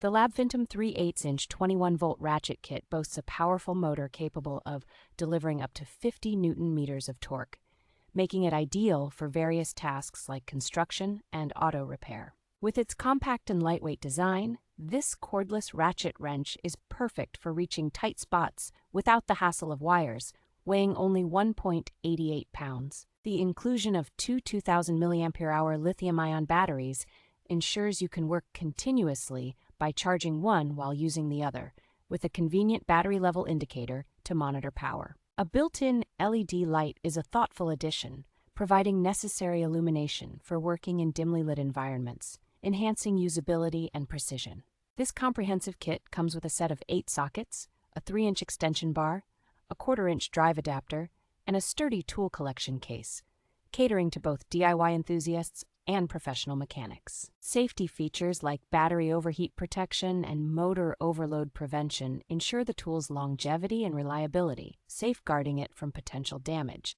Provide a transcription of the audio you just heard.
The Labfintom 3/8-inch 21-volt ratchet kit boasts a powerful motor capable of delivering up to 50 Newton-meters of torque, making it ideal for various tasks like construction and auto repair. With its compact and lightweight design, this cordless ratchet wrench is perfect for reaching tight spots without the hassle of wires, weighing only 1.88 pounds. The inclusion of two 2000 milliampere-hour lithium-ion batteries ensures you can work continuously by charging one while using the other, with a convenient battery level indicator to monitor power. A built-in LED light is a thoughtful addition, providing necessary illumination for working in dimly lit environments, enhancing usability and precision. This comprehensive kit comes with a set of 8 sockets, a 3-inch extension bar, a 1/4-inch drive adapter, and a sturdy tool collection case, catering to both DIY enthusiasts and professional mechanics. Safety features like battery overheat protection and motor overload prevention ensure the tool's longevity and reliability, safeguarding it from potential damage.